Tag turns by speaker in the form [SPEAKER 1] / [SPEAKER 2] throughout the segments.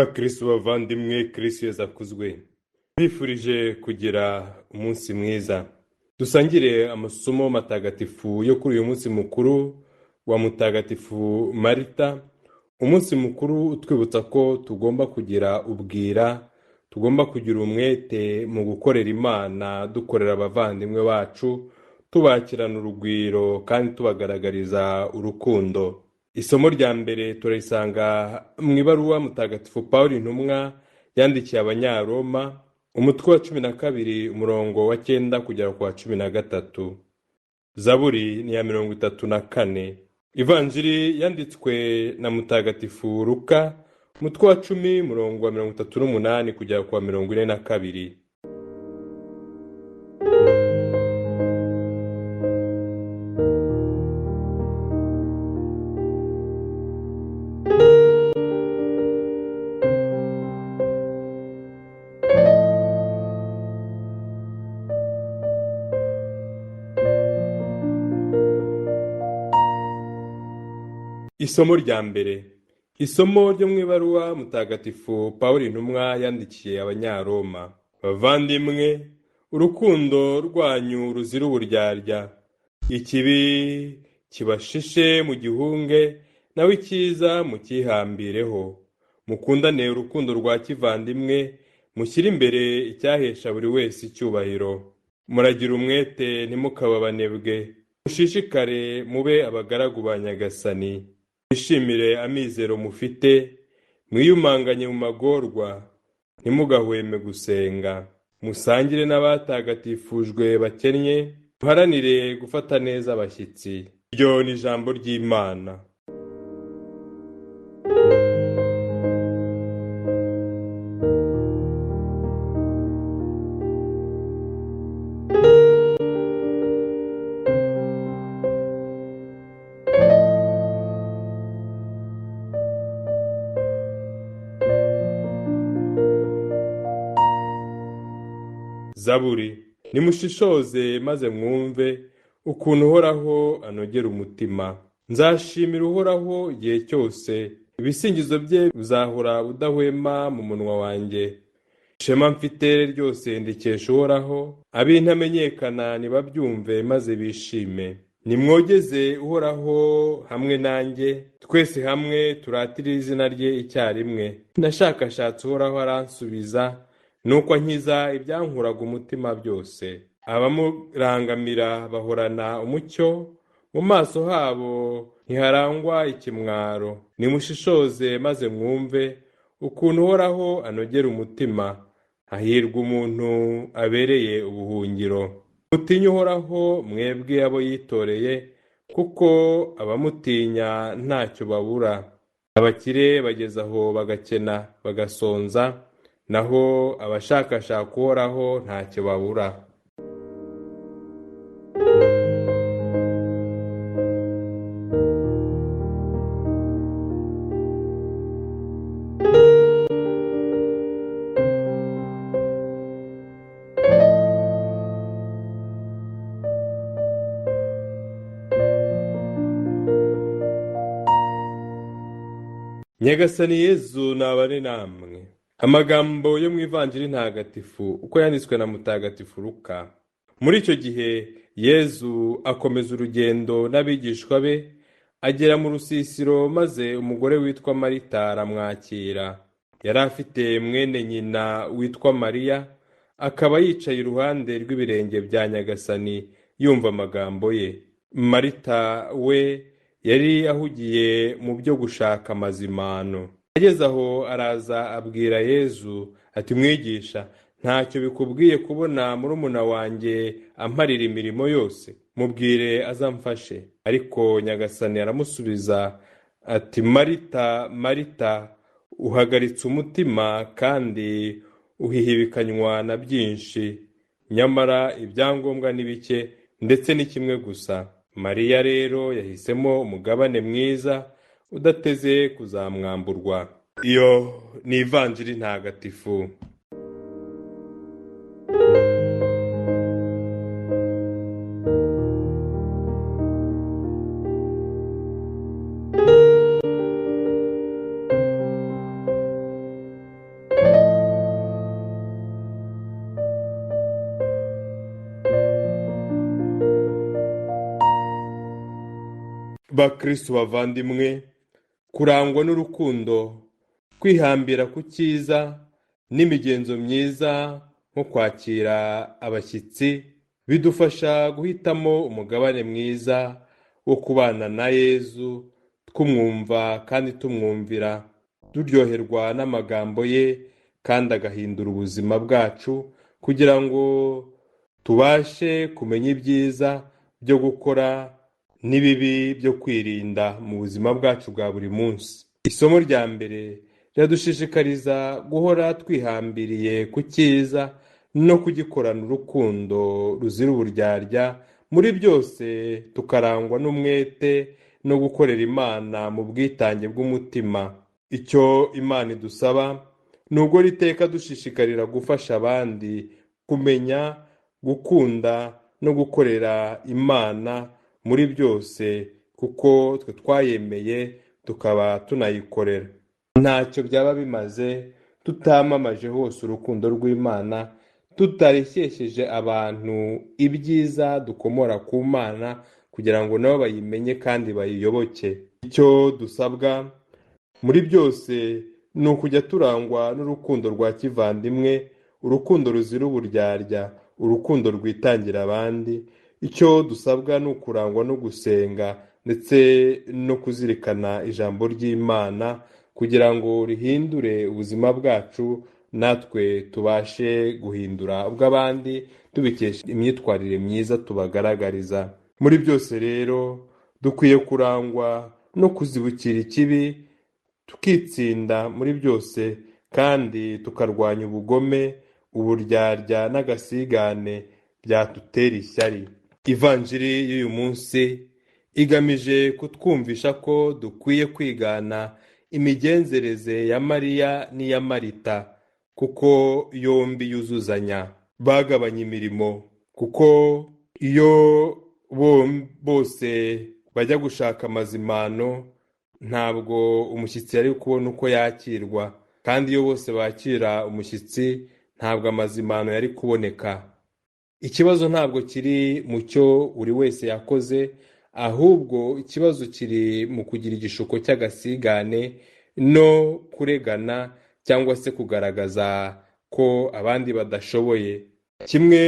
[SPEAKER 1] bakristo bavandimwe, kristo yesu akuzwe. Bifurije kugira umunsi mwiza. Dusangire amasomo matagatifu yo kuri uyu munsi mukuru wa mutagatifu Marita, umunsi mukuru utwibutsa ko tugomba kugira ubwira, tugomba kugira umwete mu gukorera Imana, dukorera abavandimwe bacu, tubakirana urugwiro kandi tubagaragariza urukundo. Isomo rya mbere turarisanga mu ibaruwa mutagatifu Pawulo intumwa yandikiye Abanyaroma, umutwe wa 12 umurongo wa 9 kugera ku wa 13. Zaburi ni ya 34. Ivanjiri yanditswe na mutagatifu Luka, umutwe wa 10 umurongo wa 38 kugera ku wa 42. Isomo rya mbere. Isomo ryo mu ibaruwa mutagatifu Pawulo intumwa yandikiye Abanyaroma. Bavandimwe, urukundo rwanyu ruzira uburyarya. Ikibi kibashishe mu gihunge, nawe icyiza mukihambireho. Mukundane urukundo rwa kivandimwe, mushyire imbere icyahesha buri wese icyubahiro. Muragira umwete ntimukabe abanebwe. Mushishikare mube abagaragu ba Nyagasani. Mwishimire amizero mufite, mwiyumanganye mu magorwa, ntimugahweme gusenga. Musangire n'abatagatifujwe bakennye, muharanire gufata neza abashyitsi. Iryo ni ijambo ry'Imana. Zaburi. Nimushishoze maze mwumve ukuntu Uhoraho anogera umutima. Nzashimira Uhoraho igihe cyose, ibisingizo bye bizahora budahwema mu munwa wanjye. Ishema mfite ryose ndikesha Uhoraho, ab'intamenyekana nibabyumve maze bishime. Nimwogeze Uhoraho hamwe nanjye, twese hamwe turatire izina rye icyarimwe. Nashakashatse Uhoraho aransubiza, nuko ankiza ibyankuraga umutima byose. Abamurangamira bahorana umucyo, mu maso habo ntiharangwa ikimwaro. Nimushishoze maze mwumve ukuntu Uhoraho anogera umutima. Hahirwa umuntu abereye ubuhungiro. Mutinye Uhoraho mwebwe abo yitoreye, kuko abamutinya ntacyo babura. Abakire bageze aho bagakena bagasonza, naho abashakashaka Uhoraho ntacyo babura. Nyagasani Yezu nabane namwe. Amagambo yo mu Ivanjiri ntagatifu uko yanditswe na mutagatifu Luka. Muri icyo gihe Yezu akomeza urugendo n'abigishwa be, agera mu rusisiro, maze umugore witwa Marita aramwakira. Yari afite mwene nyina witwa Mariya, akaba yicaye iruhande rw'ibirenge bya Nyagasani yumva amagambo ye. Marita we yari ahugiye mu byo gushaka amazimano. Ageze aho araza abwira Yezu ati, Mwigisha, ntacyo bikubwiye kubona murumuna wanjye amparira imirimo yose? Mubwire azamfashe. Ariko Nyagasani aramusubiza ati, Marita, Marita, uhagaritse umutima kandi uhihibikanywa na byinshi, nyamara ibyangombwa ni bike, ndetse ni kimwe gusa. Mariya rero yahisemo umugabane mwiza udateze kuzamwamburwa. Iyo ni Ivanjiri ntagatifu. bakristo bavandimwe, kurangwa n'urukundo, kwihambira ku cyiza n'imigenzo myiza nko kwakira abashyitsi bidufasha guhitamo umugabane mwiza wo kubana na Yezu, twumwumva kandi tumwumvira, turyoherwa n'amagambo ye kandi agahindura ubuzima bwacu kugira ngo tubashe kumenya ibyiza byo gukora n'ibibi byo kwirinda mu buzima bwacu bwa buri munsi. Isomo rya mbere riradushishikariza guhora twihambiriye ku cyiza no kugikorana urukundo ruzira uburyarya, muri byose tukarangwa n'umwete no gukorera Imana mu bwitange bw'umutima. Icyo Imana idusaba ni ugukora iteka dushishikarira gufasha abandi kumenya, gukunda no gukorera Imana muri byose, kuko twe twayemeye tukaba tunayikorera. Ntacyo byaba bimaze tutamamaje hose urukundo rw'Imana, tutareshyesheje abantu ibyiza dukomora ku Mana kugira ngo nabo bayimenye kandi bayiyoboke. Icyo dusabwa muri byose ni ukujya turangwa n'urukundo rwa kivandimwe, urukundo ruzira uburyarya, urukundo rwitangira abandi. Icyo dusabwa ni ukurangwa no gusenga ndetse no kuzirikana ijambo ry'Imana kugira ngo rihindure ubuzima bwacu, natwe tubashe guhindura ubw'abandi tubikesha imyitwarire myiza tubagaragariza. Muri byose rero dukwiye kurangwa no kuzibukira ikibi, tukitsinda muri byose kandi tukarwanya ubugome, uburyarya n'agasigane byadutera ishyari. Ivanjiri y'uyu munsi igamije kutwumvisha ko dukwiye kwigana imigenzereze ya Mariya n'iya Marita, kuko yombi yuzuzanya. Bagabanya imirimo, kuko iyo bose bajya gushaka amazimano ntabwo umushyitsi yari kubona uko yakirwa, kandi iyo bose bakira umushyitsi ntabwo amazimano yari kuboneka. Ikibazo ntabwo kiri mu cyo buri wese yakoze, ahubwo ikibazo kiri mu kugira igishuko cy'agasigane no kuregana cyangwa se kugaragaza ko abandi badashoboye. Kimwe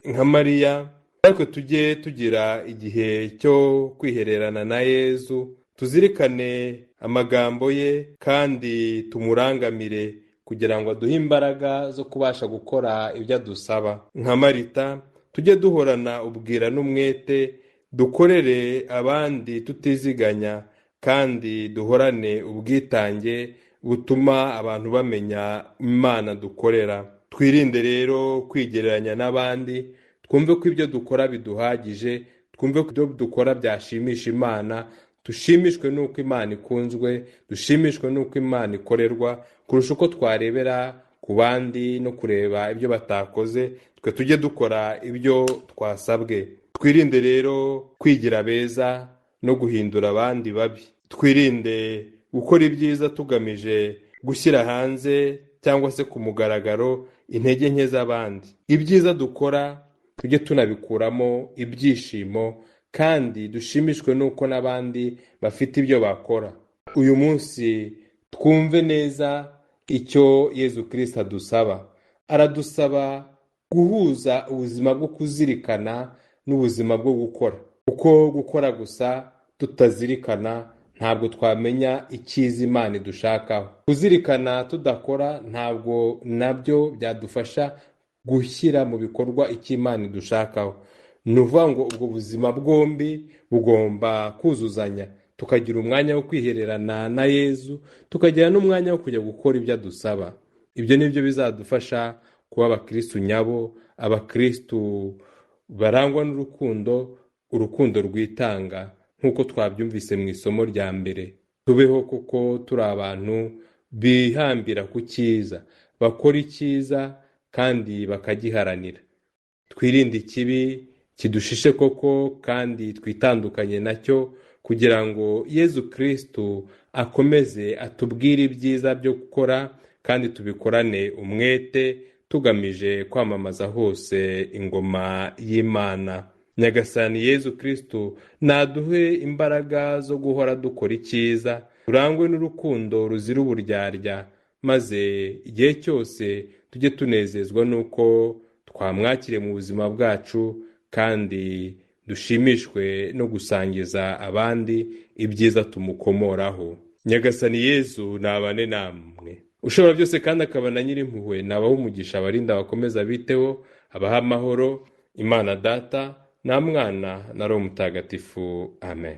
[SPEAKER 1] nka Mariya, ariko tujye tugira igihe cyo kwihererana na Yezu, tuzirikane amagambo ye kandi tumurangamire kugira ngo aduhe imbaraga zo kubasha gukora ibyo adusaba. Nka Marita, tujye duhorana ubwira n'umwete, dukorere abandi tutiziganya kandi duhorane ubwitange butuma abantu bamenya Imana dukorera. Twirinde rero kwigereranya n'abandi, twumve ko ibyo dukora biduhagije, twumve ko ibyo dukora byashimisha Imana, dushimishwe n'uko Imana ikunzwe, dushimishwe n'uko Imana ikorerwa, kurusha uko twarebera ku bandi no kureba ibyo batakoze. Twe tujye dukora ibyo twasabwe. Twirinde rero kwigira beza no guhindura abandi babi. Twirinde gukora ibyiza tugamije gushyira hanze cyangwa se ku mugaragaro intege nke z'abandi. Ibyiza dukora tujye tunabikuramo ibyishimo kandi dushimishwe n'uko n'abandi bafite ibyo bakora. Uyu munsi twumve neza icyo Yezu Kristo adusaba. Aradusaba guhuza ubuzima bwo kuzirikana n'ubuzima bwo gukora, kuko gukora gusa tutazirikana ntabwo twamenya icyiza Imana idushakaho. Kuzirikana tudakora ntabwo nabyo byadufasha gushyira mu bikorwa icyo Imana idushakaho. Ni ukuvuga ngo ubwo buzima bwombi bugomba kuzuzanya, tukagira umwanya wo kwihererana na Yezu, tukagira n'umwanya wo kujya gukora ibyo adusaba. Ibyo ni byo bizadufasha kuba abakristu nyabo, abakristu barangwa n'urukundo, urukundo rwitanga nk'uko twabyumvise mu isomo rya mbere. Tubeho kuko turi abantu bihambira ku cyiza, bakora icyiza kandi bakagiharanira. Twirinde ikibi kidushishe koko kandi twitandukanye nacyo, kugira ngo Yezu Kristo akomeze atubwire ibyiza byo gukora kandi tubikorane umwete, tugamije kwamamaza hose ingoma y'Imana. Nyagasani Yezu Kristo naduhe imbaraga zo guhora dukora icyiza, turangwe n'urukundo ruzira uburyarya, maze igihe cyose tujye tunezezwa n'uko twamwakire mu buzima bwacu, kandi dushimishwe no gusangiza abandi ibyiza tumukomoraho. Nyagasani Yezu nabane namwe. Ushobora byose kandi akaba na Nyirimpuhwe nabaha umugisha, abarinda, bakomeza biteho, abaha amahoro, Imana Data na Mwana na Roho Mutagatifu. Amen.